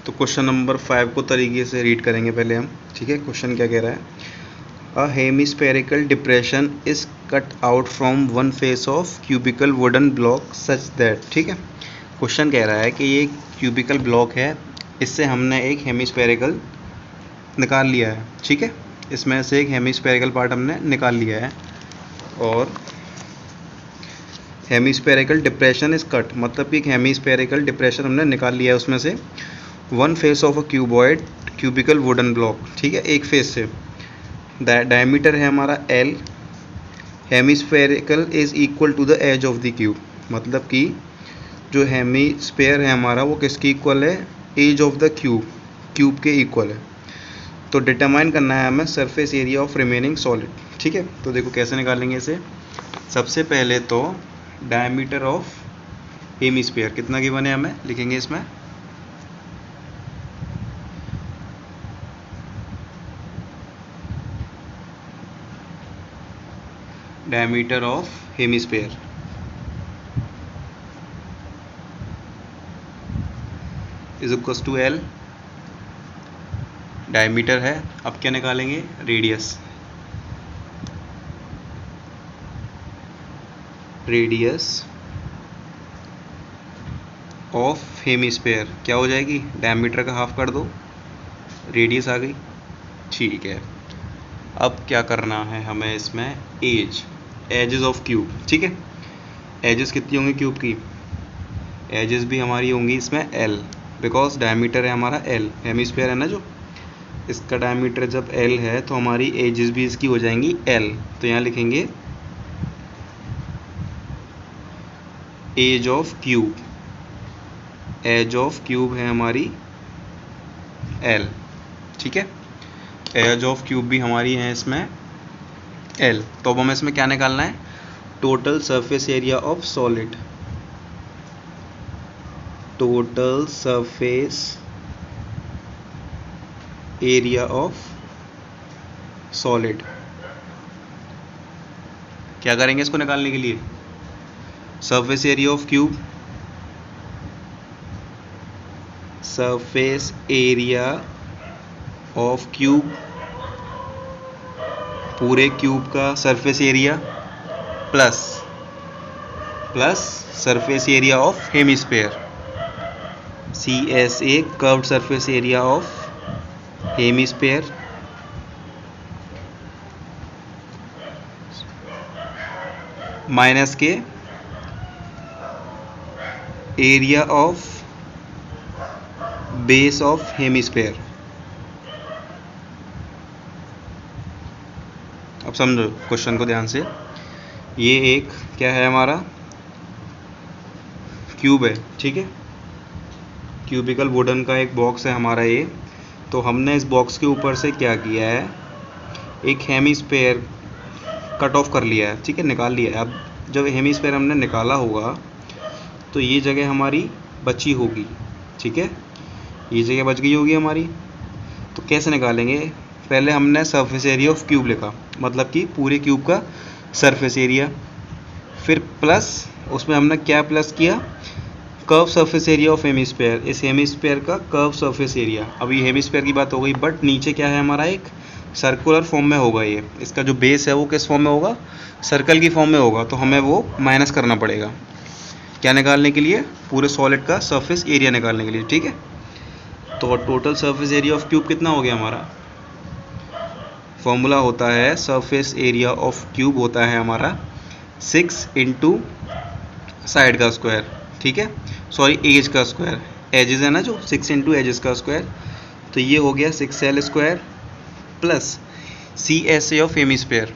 तो question number 5 को तरीके से रीड करेंगे पहले हम, ठीक है। क्वेश्चन क्या कह रहा है, a hemispherical depression is cut out from one face of cubical wooden block such that, ठीक है। क्वेश्चन कह रहा है कि ये क्यूबिकल ब्लॉक है, इससे हमने एक हेमिस्फेरिकल निकाल लिया है, ठीक है। इसमें से एक हेमिस्फेरिकल पार्ट हमने निकाल लिया है और हेमिस्फेरिकल डिप्रेशन इज कट, मतलब कि एक हेमिस्फेरिकल डिप्रेशन हमने निकाल लिया है उसमें से one face of a cuboid cubical wooden block, ठीक है, एक फेस से। डायमीटर है हमारा L, hemispherical is equal to the edge of the cube, मतलब कि जो हेमिस्फेयर है हमारा वो किसके इक्वल है, edge of the cube, cube के इक्वल है। तो डिटरमाइन करना है हमें surface area of remaining solid, ठीक है। तो देखो कैसे निकालेंगे इसे। सबसे पहले तो डायमीटर ऑफ हेमिस्फेयर कितना गिवन है हमें लिखेंगे इसमें, diameter of hemisphere is equals to L, diameter है। अब क्या निकालेंगे, रेडियस, रेडियस ऑफ हेमिस्फेयर क्या हो जाएगी, डायमीटर का हाफ कर दो, रेडियस आ गई, ठीक है। अब क्या करना है हमें इसमें, एजेस ऑफ क्यूब, ठीक है। एजेस कितनी होंगी क्यूब की, एजेस भी हमारी होंगी इसमें L, बिकॉज डायमीटर है हमारा L, हेमिस्फेयर है ना जो, इसका डायमीटर जब L है तो हमारी एजेस भी इसकी हो जाएंगी L। तो यहाँ लिखेंगे edge of cube, edge of cube है हमारी L, ठीक है। एज ऑफ क्यूब भी हमारी है इसमें L। तो अब हमें इसमें क्या निकालना है, total surface area of solid, total surface area of solid. क्या करेंगे इसको निकालने के लिए, surface area of cube, surface area of cube, पूरे क्यूब का surface area plus surface area of hemisphere, CSA curved surface area of hemisphere minus के area of base of hemisphere. अब समझो क्वेश्चन को ध्यान से, ये एक क्या है हमारा क्यूब है, ठीक है, क्यूबिकल वुडन का एक बॉक्स है हमारा ये। तो हमने इस बॉक्स के ऊपर से क्या किया है, एक हेमिस्फेयर कट ऑफ कर लिया है, ठीक है, निकाल लिया है। अब जब हेमिस्फेयर हमने निकाला होगा तो ये जगह हमारी बची होगी, ठीक है, ये जगह बच गई होगी हमारी। तो कैसे निकालेंगे, पहले हमने सरफेस एरिया ऑफ क्यूब लिखा, मतलब कि पूरे क्यूब का सरफेस एरिया, फिर प्लस उसमें हमने क्या प्लस किया, curve surface area of hemisphere, इस हेमिस्फेयर का कर्व सरफेस एरिया। अब ये हेमिस्फेयर की बात हो गई, बट नीचे क्या है हमारा, एक सर्कुलर फॉर्म में होगा ये, इसका जो बेस है वो किस फॉर्म में होगा, सर्कल की फॉर्म में होगा। तो हमें वो माइनस करना पड़ेगा, क्या निकालने के लिए, पूरे सॉलिड का सरफेस एरिया निकालने के लिए, ठीक है। तो total surface area of cube कितना हो गया हमारा, फॉर्मूला होता है सरफेस एरिया ऑफ क्यूब होता है हमारा 6 इंटू साइड का स्क्वायर, ठीक है, सॉरी एज का स्क्वायर, एजेस है ना जो, 6 इंटू एजेस का स्क्वायर। तो ये हो गया 6L square plus CSA of hemisphere,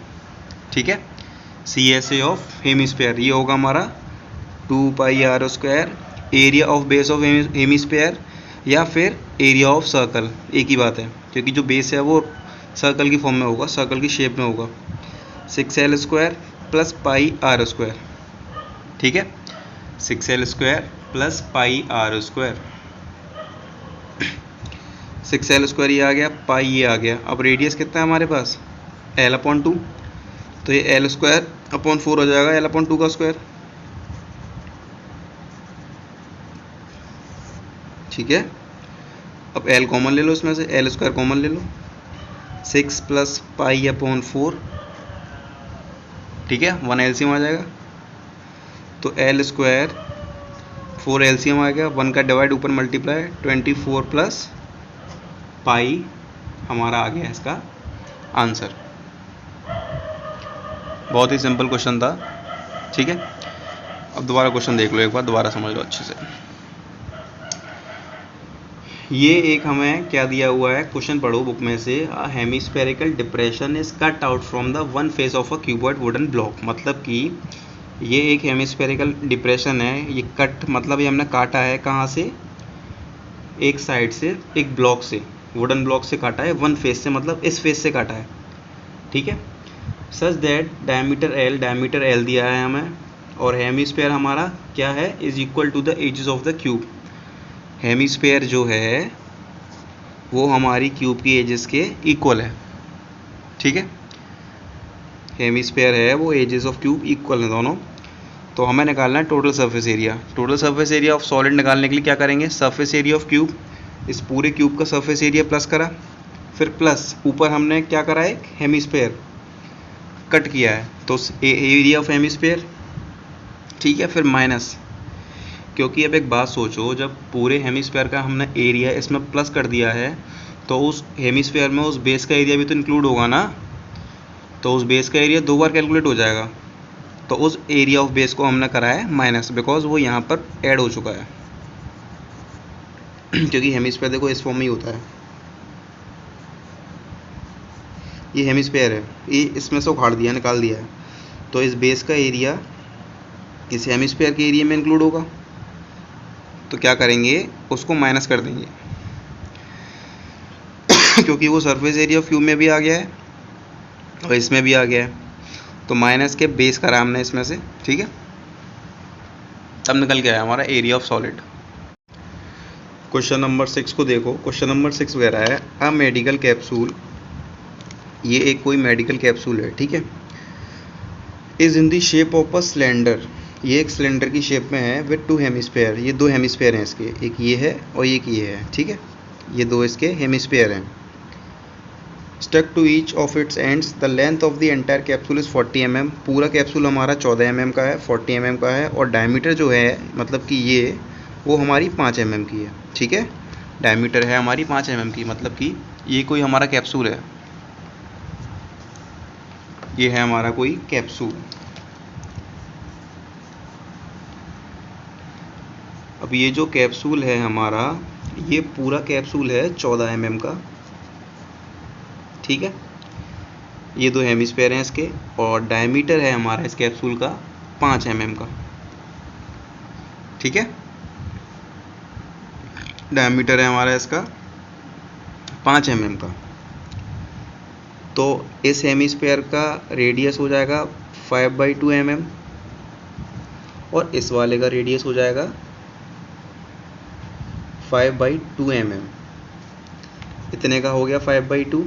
ठीक है, CSA ऑफ हेमिस्फेयर ये होगा हमारा 2 पाई r square, area of base of hemisphere या फिर एरिया ऑफ सर्कल, एक ही बात है, क्योंकि जो बेस है वो सर्कल की फॉर्म में होगा, सर्कल की शेप में होगा। 6L square plus pi r square, ठीक है, 6L square plus pi r square, 6L square ये आ गया, पाई ये आ गया। अब रेडियस कितना है हमारे पास, L/2, तो ये L स्क्वायर अपॉन 4 हो जाएगा, L/2 का स्क्वायर, ठीक है। अब एल कॉमन ले लो, इसमें से एल स्क्वायर कॉमन ले लो, 6 + π/4, ठीक है, 1 एलसीएम आ जाएगा। तो एल स्क्वायर 4 एलसीएम आ गया, 1 का डिवाइड ऊपर मल्टीप्लाई, 24 + पाई हमारा आ गया इसका आंसर। बहुत ही सिंपल क्वेश्चन था, ठीक है। अब दोबारा क्वेश्चन देख लो एक बार, दोबारा समझ लो अच्छे से। ये एक हमें क्या दिया हुआ है, क्वेश्चन पढ़ो बुक में से, a hemispherical depression is cut out from the one face of a cuboid wooden block. मतलब कि ये एक हेमिस्फेरिकल डिप्रेशन है, ये कट मतलब ये हमने काटा है कहाँ से, एक साइड से, एक ब्लॉक से, वुडन ब्लॉक से काटा है, वन फेस से मतलब इस फेस से काटा है, ठीक है। सच दैट डायमीटर एल दिया है हमें, और हेमिस्फेयर हमारा क्या है, is equal to the edges of the cube. Hemisphere जो है वो हमारी क्यूब की एजेस के इक्वल है, ठीक है। हेमिस्फेयर है वो एजेस ऑफ क्यूब इक्वल है दोनों। तो हमें निकालना है total surface area. Total surface area of solid निकालने के लिए क्या करेंगे, सरफेस एरिया ऑफ क्यूब, इस पूरे क्यूब का सरफेस एरिया प्लस करा, फिर प्लस ऊपर हमने क्या करा है, एक हेमिस्फेयर कट किया है तो एरिया ऑफ हेमिस्फेयर, ठीक है, फिर माइनस, क्योंकि अब एक बात सोचो, जब पूरे हेमिस्फेयर का हमने एरिया इसमें प्लस कर दिया है तो उस हेमिस्फेयर में उस बेस का एरिया भी तो इंक्लूड होगा ना, तो उस बेस का एरिया 2 बार कैलकुलेट हो जाएगा। तो उस एरिया ऑफ बेस को हमने करा है माइनस, बिकॉज वो यहाँ पर ऐड हो चुका है क्योंकि हेमिस्फेयर देखो इस फॉर्म में ही होता है, ये हेमिस्फेयर है, ये इसमें से उखाड़ दिया, निकाल दिया है, तो इस बेस का एरिया इस हेमिस्फेयर के एरिया में इंक्लूड होगा। तो क्या करेंगे, उसको माइनस कर देंगे क्योंकि वो सरफेस एरिया ऑफ क्यूब में भी आ गया है और इसमें भी आ गया है, तो माइनस के बेस करा हमने इसमें से, ठीक है। तब निकल गया हमारा area of solid. Question number 6 को देखो। क्वेश्चन नंबर 6 कह रहा है, अ मेडिकल कैप्सूल, ये एक कोई मेडिकल कैप्सूल है, ठीक है, is in the shape of a cylinder, ये एक सिलेंडर की शेप में है, विद 2 हेमिस्फेयर, ये 2 हेमिस्फेयर हैं इसके, एक ये है और एक ये है, ठीक है, ये 2 इसके हेमिस्फेयर हैं। Stuck to each of its ends, the length of the entire capsule is 40 mm, पूरा कैप्सूल हमारा 14 mm का है, 40 mm का है, और डायमीटर जो है मतलब कि ये वो हमारी 5 mm की है, ठीक है, डायमीटर है हमारी 5 mm की, मतलब कि ये कोई हमारा कैप्सूल है, ये है हमारा कोई कैप्सूल। अब ये जो कैप्सूल है हमारा, ये पूरा कैप्सूल है 14 mm का, ठीक है, ये 2 हेमिस्फेयर हैं इसके, और डायमीटर है हमारा इस कैप्सूल का 5 mm का, ठीक है, डायमीटर है हमारा इसका 5 mm का। तो इस हेमिस्फेयर का रेडियस हो जाएगा 5/2 mm, और इस वाले का रेडियस हो जाएगा 5/2 mm। इतने का हो गया 5/2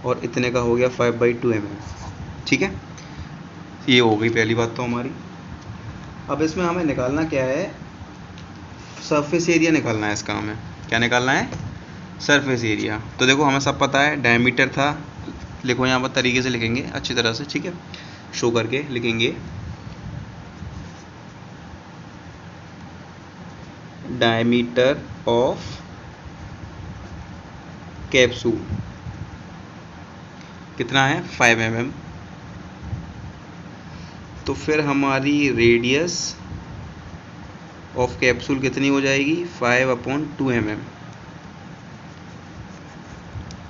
और इतने का हो गया 5/2 mm, ठीक है। ये हो गई पहली बात तो हमारी। अब इसमें हमें निकालना क्या है, सरफेस एरिया निकालना है इसका, हमें क्या निकालना है, सरफेस एरिया। तो देखो हमें सब पता है, डायमीटर था, लिखो यहाँ पर तरीके से लिखेंगे अच्छी तरह से, ठीक है, शो करके लिखेंगे, डायमीटर ऑफ कैप्सूल कितना है, 5 mm। तो फिर हमारी रेडियस ऑफ कैप्सूल कितनी हो जाएगी, 5/2 mm,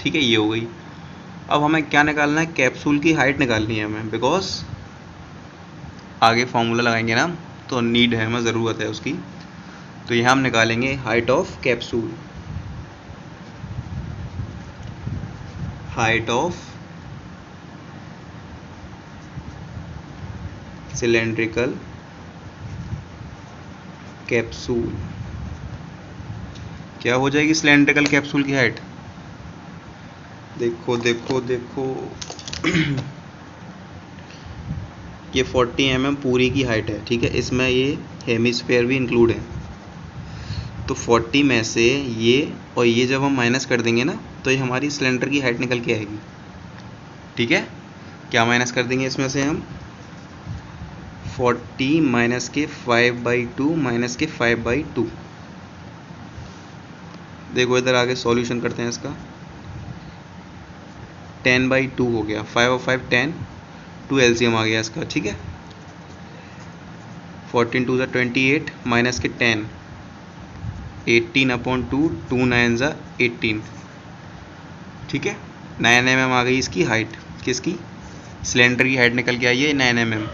ठीक है, ये हो गई। अब हमें क्या निकालना है, कैप्सूल की हाइट निकालनी है हमें, बिकॉज आगे फॉर्मूला लगाएंगे ना, तो नीड है, हमें ज़रूरत है उसकी। तो यहाँ हम निकालेंगे height of capsule, height of cylindrical capsule, क्या हो जाएगी सिलेंड्रिकल कैप्सूल की हाइट, देखो देखो देखो ये 40 mm पूरी की हाइट है, ठीक है, इसमें ये हेमिस्फेयर भी इंक्लूड है, तो 40 में से ये और ये जब हम माइनस कर देंगे ना, तो ये हमारी सिलेंडर की हाइट निकल के आएगी। ठीक है, क्या माइनस कर देंगे इसमें से हम? 40 माइनस के 5/2 माइनस के 5/2। देखो इधर आगे सॉल्यूशन करते हैं इसका। 10/2 हो गया, 5 और 5 10, 2 एलसीएम आ गया इसका। ठीक है, 14 2 28 माइनस के 10, 18/2, 2 9 18। ठीक है, 9 mm आ गई इसकी हाइट। किसकी? सिलेंडर की हाइट निकल के आई है 9 mm।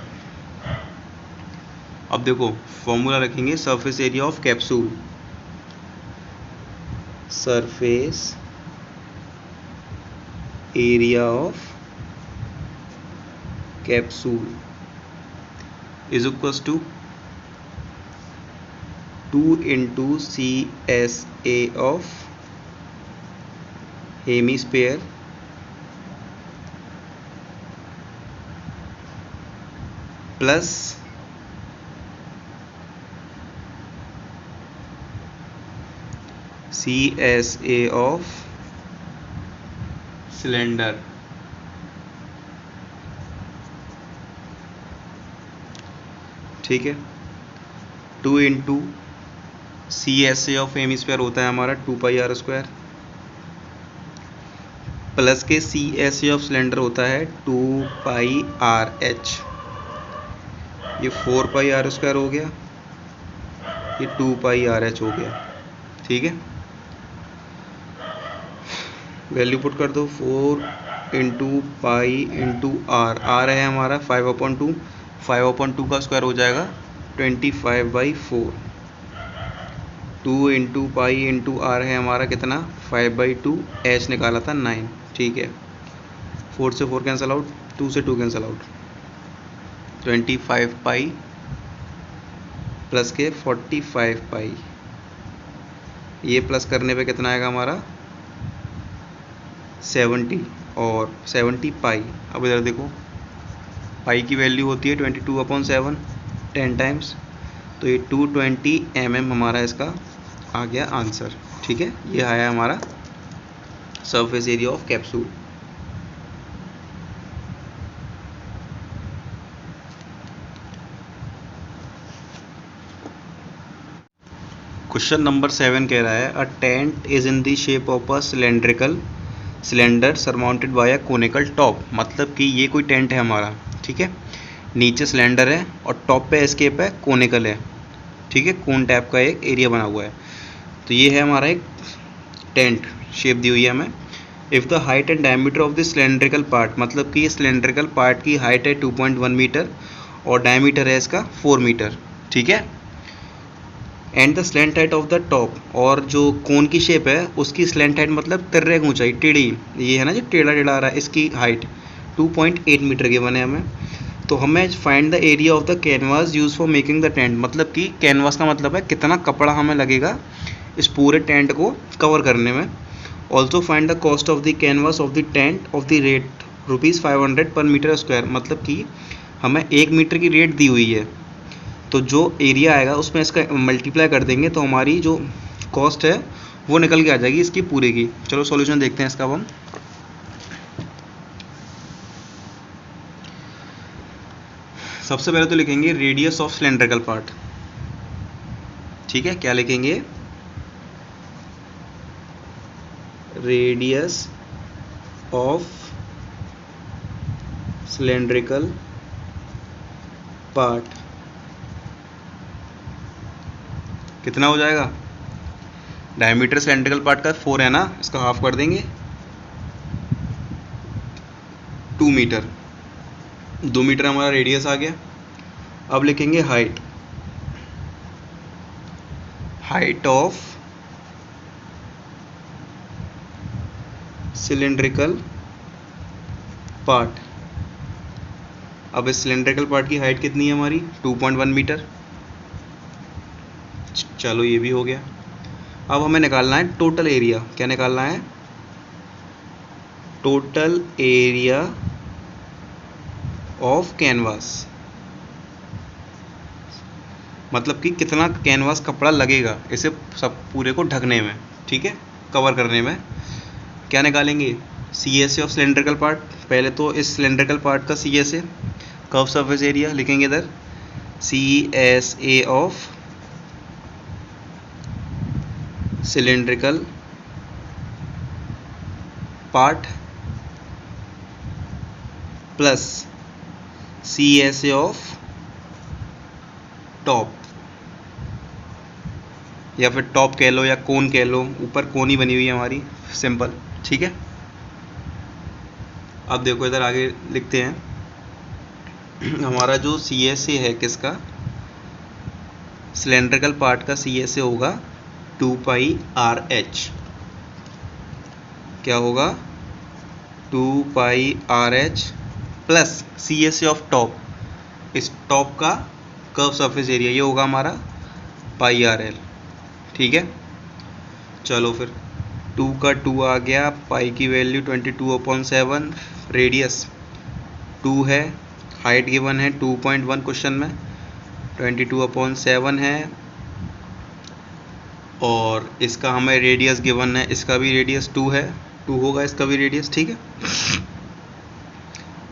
अब देखो फॉर्मूला रखेंगे surface area of capsule. Surface area of capsule is equals to 2 into CSA of hemisphere plus CSA of cylinder। ठीक है, 2 into CSA ऑफ हेमिस्फीयर होता है हमारा 2πr² प्लस के CSA ऑफ सिलेंडर होता है 2πRH। ये 4πr² हो गया, ये 2πRH हो गया। ठीक है, वैल्यू पुट कर दो। 4 into pi into r, r है हमारा 5/2, 5/2 का स्क्वायर हो जाएगा 25/4। 2 इंटू पाई इंटू आर है हमारा कितना? 5/2, एच निकाला था 9। ठीक है, 4 से 4 कैंसिल आउट, 2 से 2 कैंसिल आउट, 25 पाई प्लस के 45 पाई, ये प्लस करने पे कितना आएगा हमारा? 70 और 70 पाई। अब इधर देखो, पाई की वैल्यू होती है 22/7, 10 टाइम्स, तो ये 220 mm हमारा इसका आ गया आंसर। ठीक है, ये आया हमारा surface area of capsule. Question number 7 कह रहा है a tent is in the shape of a cylinder surmounted by a conical top. मतलब कि ये कोई टेंट है हमारा। ठीक है, नीचे सिलेंडर है और टॉप पे एस्केप है, कोनिकल है। ठीक है, कोन टाइप का एक एरिया बना हुआ है। तो ये है हमारा एक टेंट, शेप दी हुई है हमें। If the height and diameter of the cylindrical part, मतलब कि सिलेंड्रिकल पार्ट की हाइट है 2.1 मीटर और डायमीटर है इसका 4 मीटर। ठीक है, and the slant height of the top, और जो कोन की शेप है उसकी स्लैंट हाइट मतलब तिर्रे की ऊंचाई, टेढ़ी, ये है ना जो टेढ़ा टेढ़ा आ रहा है, इसकी हाइट 2.8 मीटर के बने हमें। तो हमें find the area of the canvas use for making the tent. मतलब कि कैनवास का मतलब है कितना कपड़ा हमें लगेगा इस पूरे टेंट को कवर करने में। Also find the cost of the canvas of the tent of the rate ₹500 पर मीटर स्क्वायर। मतलब कि हमें 1 मीटर की रेट दी हुई है, तो जो एरिया आएगा उसमें इसका मल्टीप्लाई कर देंगे तो हमारी जो कॉस्ट है वो निकल के आ जाएगी इसकी पूरे की। चलो सॉल्यूशन देखते हैं इसका। हम सबसे पहले तो लिखेंगे रेडियस ऑफ सिलेंड्रिकल पार्ट। ठीक है, क्या लिखेंगे? रेडियस ऑफ सिलेंड्रिकल पार्ट कितना हो जाएगा? डायमीटर सिलेंड्रिकल पार्ट का 4 है ना, इसका हाफ कर देंगे 2 मीटर। 2 मीटर हमारा रेडियस आ गया। अब लिखेंगे height, height of cylindrical part. अब इस सिलेंड्रिकल पार्ट की हाइट कितनी है हमारी? 2.1 मीटर। चलो ये भी हो गया। अब हमें निकालना है टोटल एरिया। क्या निकालना है? Total area of canvas. मतलब कि कितना कैनवास कपड़ा लगेगा इसे सब पूरे को ढकने में, ठीक है, कवर करने में। क्या निकालेंगे? C S A of cylindrical part. पहले तो इस सिलेंड्रिकल पार्ट का C S A, curve surface area लिखेंगे इधर, C S A of cylindrical part plus C S A of top, या फिर टॉप कह लो या कोन कह लो, ऊपर कोन ही बनी हुई है हमारी, सिंपल, ठीक है। अब देखो इधर आगे लिखते हैं, हमारा जो सी एस ए है किसका, सिलेंड्रिकल पार्ट का सी एस ए होगा 2 पाई आर एच। क्या होगा? 2 pi r h plus C S A of top, इस टॉप का कर्व सरफेस एरिया, ये होगा हमारा पाई आर एल, ठीक है। चलो फिर 2 का 2 आ गया, पाई की वैल्यू 22/7, रेडियस 2 है, हाइट गिवन है 2.1 क्वेश्चन में, 22/7 है, और इसका हमें रेडियस गिवन है, इसका भी रेडियस 2 है, 2 होगा इसका भी रेडियस, ठीक है।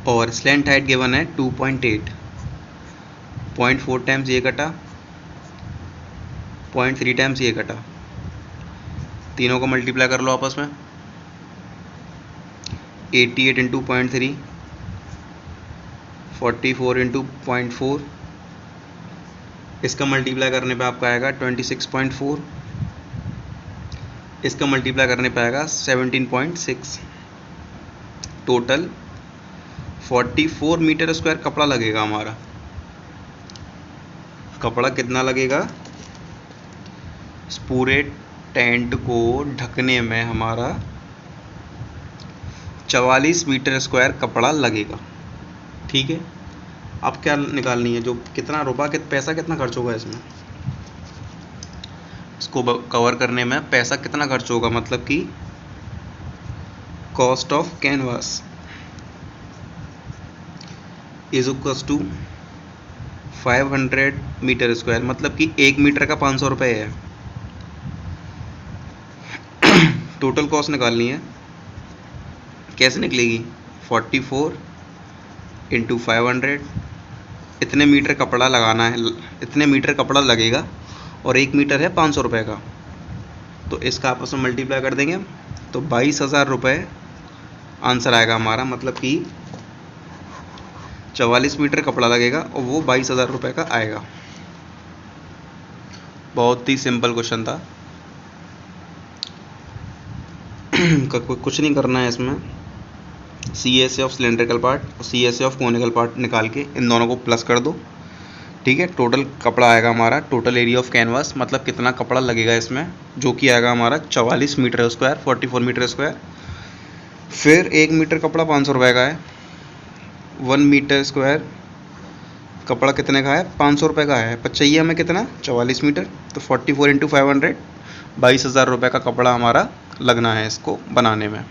और स्लैंट हाइट गिवन है 2.8, 0.4 टाइम्स ये कटा, 0.3 टाइम्स ये कटा, तीनों को मल्टीप्लाई कर लो आपस में, 88 इंटू 0.3, 44 इंटू 0.4, इसका मल्टीप्लाई करने पे आपका आएगा 26.4, इसका मल्टीप्लाई करने पे आएगा 17.6, टोटल 44 मीटर स्क्वायर कपड़ा लगेगा हमारा। कपड़ा कितना लगेगा? इस पूरे टेंट को ढकने में हमारा 44 मीटर स्क्वायर कपड़ा लगेगा, ठीक है। अब क्या निकालनी है, जो कितना रुपया पैसा कितना खर्च होगा इसमें, इसको कवर करने में पैसा कितना खर्च होगा, मतलब कि cost of canvas is equals to 500 metre square, मतलब कि 1 मीटर का 500 रुपये है। टोटल कॉस्ट निकालनी है, कैसे निकलेगी? 44 इंटू 500, इतने मीटर कपड़ा लगाना है, इतने मीटर कपड़ा लगेगा, और 1 मीटर है 500 रुपये का, तो इसका आपस में मल्टीप्लाई कर देंगे तो 22,000 रुपये आंसर आएगा हमारा, मतलब कि 44 मीटर कपड़ा लगेगा और वो 22,000 रुपये का आएगा। बहुत ही सिंपल क्वेश्चन था, कुछ नहीं करना है इसमें। C S A of cylindrical part और C S A of conical part निकाल के इन दोनों को प्लस कर दो, ठीक है। टोटल कपड़ा आएगा हमारा, टोटल एरिया ऑफ कैनवास, मतलब कितना कपड़ा लगेगा इसमें, जो कि आएगा हमारा 44 मीटर स्क्वायर, 44 मीटर स्क्वायर। फिर 1 मीटर कपड़ा 500 रुपये का है, 1 मीटर स्क्वायर कपड़ा कितने का है? 500 रुपये का है, पर चाहिए हमें कितना? 44 मीटर, तो 44 इंटू 500, 22,000 रुपये का कपड़ा हमारा लगना है इसको बनाने में।